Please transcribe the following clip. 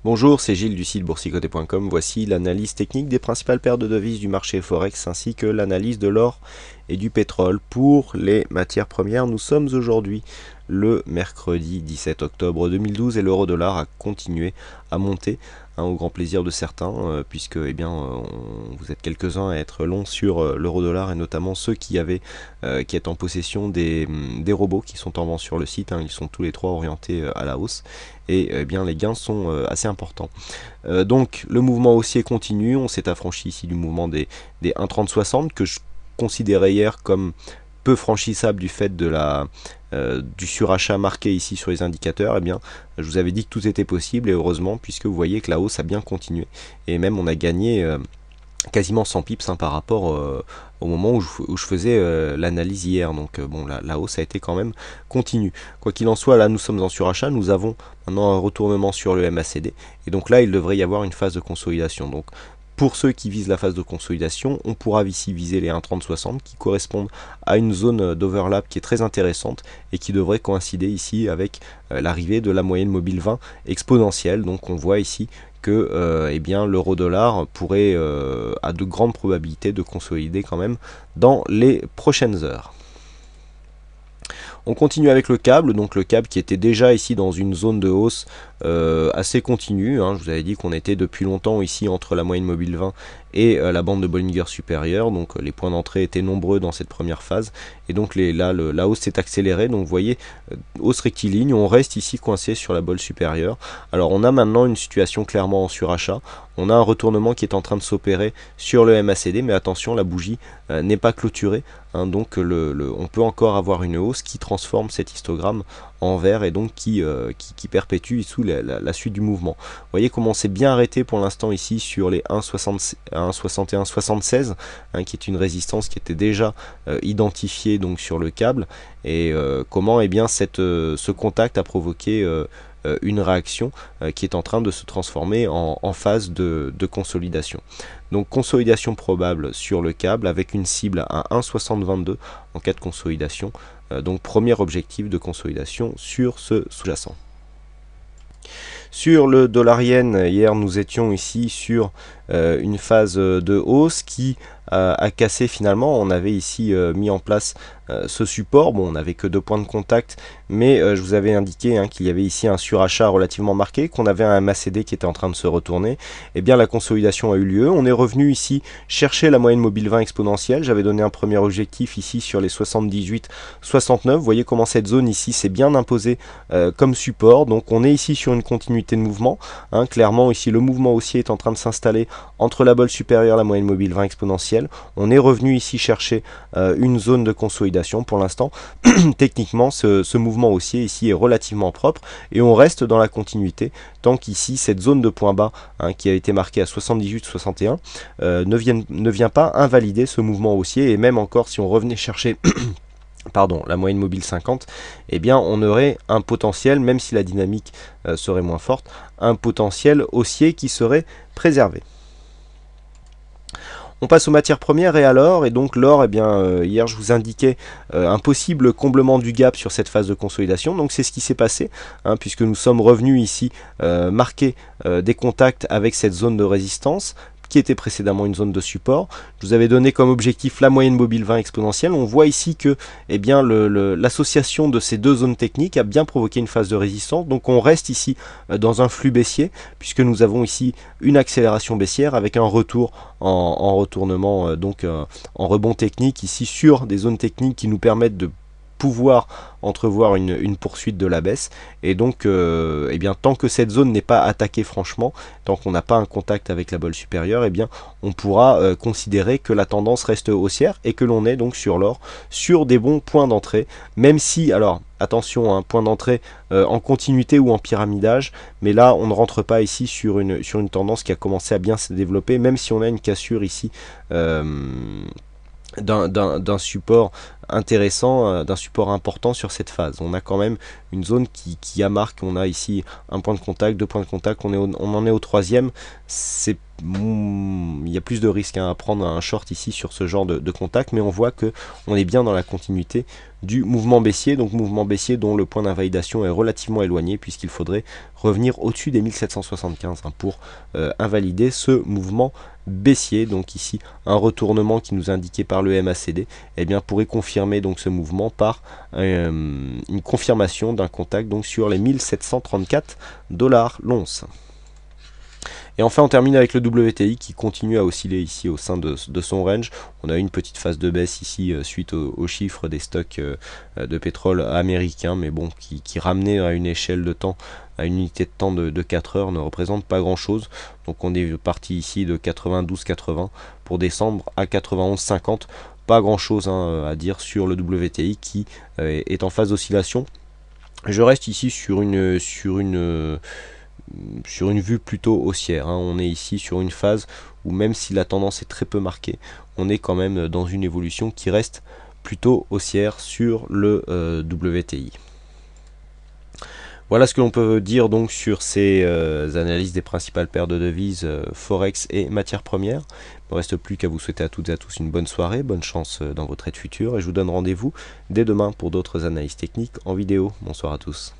Bonjour, c'est Gilles du site boursicoté.com. Voici l'analyse technique des principales paires de devises du marché Forex ainsi que l'analyse de l'or et du pétrole. Pour les matières premières, nous sommes aujourd'hui le mercredi 17 octobre 2012 et l'euro-dollar a continué à monter, au grand plaisir de certains, puisque vous êtes quelques-uns à être longs sur l'euro-dollar et notamment ceux qui est en possession des robots qui sont en vente sur le site. Ils sont tous les trois orientés à la hausse et les gains sont assez importants. Donc le mouvement haussier continue, on s'est affranchi ici du mouvement des 1,3060 que je considérais hier comme peu franchissable du fait de du surachat marqué ici sur les indicateurs. Je vous avais dit que tout était possible et heureusement, puisque vous voyez que la hausse a bien continué et même on a gagné quasiment 100 pips par rapport au moment où je faisais l'analyse hier. Donc la hausse a été quand même continue. Quoi qu'il en soit, là nous sommes en surachat, nous avons maintenant un retournement sur le MACD et donc là il devrait y avoir une phase de consolidation. Donc pour ceux qui visent la phase de consolidation, on pourra ici viser les 1,3060 qui correspondent à une zone d'overlap qui est très intéressante et qui devrait coïncider ici avec l'arrivée de la moyenne mobile 20 exponentielle. Donc on voit ici que l'euro-dollar pourrait à de grandes probabilités de consolider quand même dans les prochaines heures. On continue avec le câble, donc le câble qui était déjà ici dans une zone de hausse assez continue. Je vous avais dit qu'on était depuis longtemps ici entre la moyenne mobile 20 et la bande de Bollinger supérieure, donc les points d'entrée étaient nombreux dans cette première phase, et donc la hausse s'est accélérée, donc vous voyez, hausse rectiligne, on reste ici coincé sur la bolle supérieure. Alors on a maintenant une situation clairement en surachat, on a un retournement qui est en train de s'opérer sur le MACD, mais attention, la bougie n'est pas clôturée, donc on peut encore avoir une hausse qui transforme cet histogramme en vert et donc qui perpétue sous la suite du mouvement. Vous voyez comment on s'est bien arrêté pour l'instant ici sur les 1,6176, qui est une résistance qui était déjà identifiée donc sur le câble, et comment ce contact a provoqué une réaction qui est en train de se transformer en phase de consolidation. Donc consolidation probable sur le câble avec une cible à 1,6022 en cas de consolidation. Donc premier objectif de consolidation sur ce sous-jacent. Sur le dollar-yen, hier nous étions ici sur une phase de hausse qui a cassé finalement. On avait ici mis en place ce support. Bon, on n'avait que 2 points de contact, mais je vous avais indiqué qu'il y avait ici un surachat relativement marqué, qu'on avait un MACD qui était en train de se retourner. Et bien la consolidation a eu lieu. On est revenu ici chercher la moyenne mobile 20 exponentielle. J'avais donné un premier objectif ici sur les 78-69. Vous voyez comment cette zone ici s'est bien imposée comme support. Donc on est ici sur une continuité de mouvement. Clairement ici le mouvement haussier est en train de s'installer entre la bolle supérieure et la moyenne mobile 20 exponentielle. On est revenu ici chercher une zone de consolidation. Pour l'instant, techniquement, ce mouvement haussier ici est relativement propre et on reste dans la continuité tant qu'ici cette zone de point bas qui a été marquée à 78-61 ne vient pas invalider ce mouvement haussier, et même encore si on revenait chercher la moyenne mobile 50, on aurait un potentiel, même si la dynamique serait moins forte, un potentiel haussier qui serait préservé. On passe aux matières premières et à l'or, et donc l'or, hier je vous indiquais un possible comblement du gap sur cette phase de consolidation, donc c'est ce qui s'est passé, puisque nous sommes revenus ici marquer des contacts avec cette zone de résistance, qui était précédemment une zone de support. Je vous avais donné comme objectif la moyenne mobile 20 exponentielle. On voit ici que l'association de ces deux zones techniques a bien provoqué une phase de résistance. Donc on reste ici dans un flux baissier, puisque nous avons ici une accélération baissière avec un retour en retournement, en rebond technique ici sur des zones techniques qui nous permettent de pouvoir entrevoir une poursuite de la baisse, et donc tant que cette zone n'est pas attaquée franchement, tant qu'on n'a pas un contact avec la bolle supérieure, on pourra considérer que la tendance reste haussière et que l'on est donc sur l'or sur des bons points d'entrée, même si, alors attention, point d'entrée en continuité ou en pyramidage, mais là on ne rentre pas ici sur une tendance qui a commencé à bien se développer, même si on a une cassure ici d'un support intéressant, d'un support important sur cette phase. On a quand même une zone qui a marqué, on a ici un point de contact, 2 points de contact, on en est au troisième. C'est il y a plus de risques à prendre un short ici sur ce genre de contact, mais on voit que on est bien dans la continuité du mouvement baissier, donc mouvement baissier dont le point d'invalidation est relativement éloigné, puisqu'il faudrait revenir au-dessus des 1775 pour invalider ce mouvement baissier. Donc ici un retournement qui nous est indiqué par le MACD pourrait confirmer donc ce mouvement par une confirmation d'un contact donc sur les 1734 $ l'once. Et enfin on termine avec le WTI qui continue à osciller ici au sein de son range. On a une petite phase de baisse ici suite aux chiffres des stocks de pétrole américains, mais bon, qui ramenait à une échelle de temps, à une unité de temps de 4 heures, ne représente pas grand chose. Donc on est parti ici de 92,80 pour descendre à 91,50. Pas grand chose à dire sur le WTI qui est en phase d'oscillation. Je reste ici sur une vue plutôt haussière. On est ici sur une phase où même si la tendance est très peu marquée, on est quand même dans une évolution qui reste plutôt haussière sur le WTI. Voilà ce que l'on peut dire donc sur ces analyses des principales paires de devises Forex et matières premières. Il ne me reste plus qu'à vous souhaiter à toutes et à tous une bonne soirée, bonne chance dans vos trades futurs, et je vous donne rendez-vous dès demain pour d'autres analyses techniques en vidéo. Bonsoir à tous.